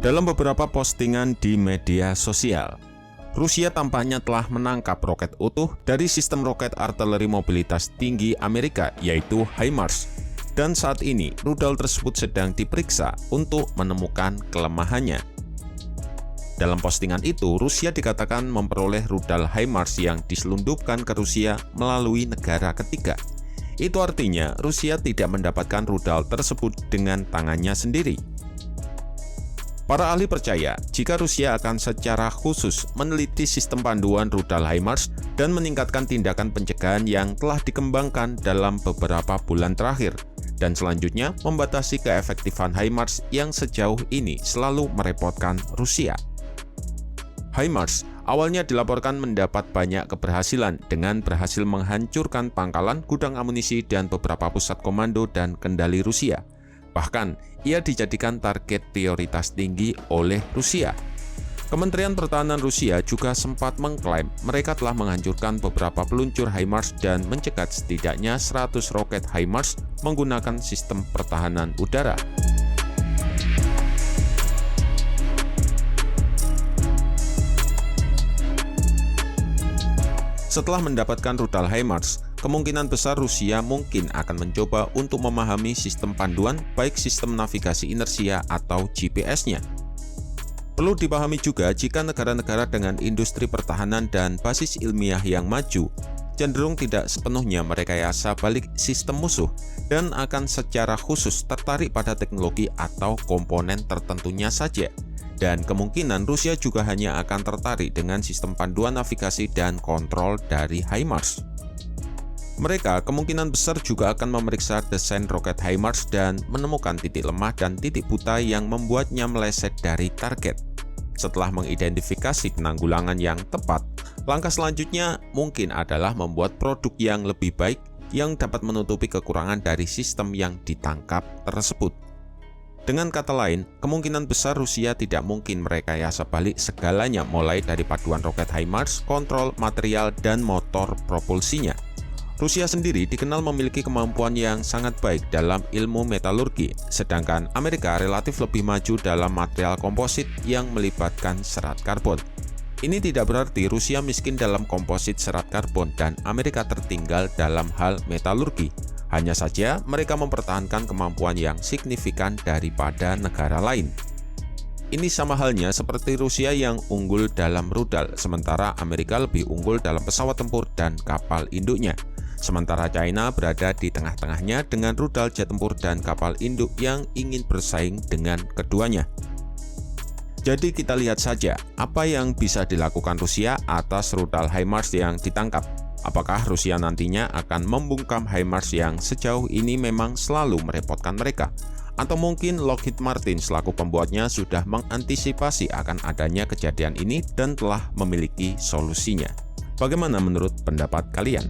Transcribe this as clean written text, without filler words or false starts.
Dalam beberapa postingan di media sosial, Rusia tampaknya telah menangkap roket utuh dari sistem roket artileri mobilitas tinggi Amerika, yaitu HIMARS. Dan saat ini, rudal tersebut sedang diperiksa untuk menemukan kelemahannya. Dalam postingan itu, Rusia dikatakan memperoleh rudal HIMARS yang diselundupkan ke Rusia melalui negara ketiga. Itu artinya Rusia tidak mendapatkan rudal tersebut dengan tangannya sendiri. Para ahli percaya jika Rusia akan secara khusus meneliti sistem panduan rudal HIMARS dan meningkatkan tindakan pencegahan yang telah dikembangkan dalam beberapa bulan terakhir, dan selanjutnya membatasi keefektifan HIMARS yang sejauh ini selalu merepotkan Rusia. HIMARS awalnya dilaporkan mendapat banyak keberhasilan dengan berhasil menghancurkan pangkalan, gudang amunisi, dan beberapa pusat komando dan kendali Rusia. Bahkan, ia dijadikan target prioritas tinggi oleh Rusia. Kementerian Pertahanan Rusia juga sempat mengklaim mereka telah menghancurkan beberapa peluncur HIMARS dan mencegat setidaknya 100 roket HIMARS menggunakan sistem pertahanan udara. Setelah mendapatkan rudal HIMARS, kemungkinan besar Rusia mungkin akan mencoba untuk memahami sistem panduan, baik sistem navigasi inersia atau GPS-nya. Perlu dipahami juga jika negara-negara dengan industri pertahanan dan basis ilmiah yang maju cenderung tidak sepenuhnya merekayasa balik sistem musuh dan akan secara khusus tertarik pada teknologi atau komponen tertentunya saja. Dan kemungkinan Rusia juga hanya akan tertarik dengan sistem panduan navigasi dan kontrol dari HIMARS. Mereka kemungkinan besar juga akan memeriksa desain roket HIMARS dan menemukan titik lemah dan titik buta yang membuatnya meleset dari target. Setelah mengidentifikasi penanggulangan yang tepat, langkah selanjutnya mungkin adalah membuat produk yang lebih baik yang dapat menutupi kekurangan dari sistem yang ditangkap tersebut. Dengan kata lain, kemungkinan besar Rusia tidak mungkin merekayasa balik segalanya mulai dari paduan roket HIMARS, kontrol, material, dan motor propulsinya. Rusia sendiri dikenal memiliki kemampuan yang sangat baik dalam ilmu metalurgi, sedangkan Amerika relatif lebih maju dalam material komposit yang melibatkan serat karbon. Ini tidak berarti Rusia miskin dalam komposit serat karbon dan Amerika tertinggal dalam hal metalurgi. Hanya saja mereka mempertahankan kemampuan yang signifikan daripada negara lain. Ini sama halnya seperti Rusia yang unggul dalam rudal, sementara Amerika lebih unggul dalam pesawat tempur dan kapal induknya. Sementara China berada di tengah-tengahnya dengan rudal jet tempur dan kapal induk yang ingin bersaing dengan keduanya. Jadi kita lihat saja apa yang bisa dilakukan Rusia atas rudal HIMARS yang ditangkap. Apakah Rusia nantinya akan membungkam HIMARS yang sejauh ini memang selalu merepotkan mereka? Atau mungkin Lockheed Martin selaku pembuatnya sudah mengantisipasi akan adanya kejadian ini dan telah memiliki solusinya? Bagaimana menurut pendapat kalian?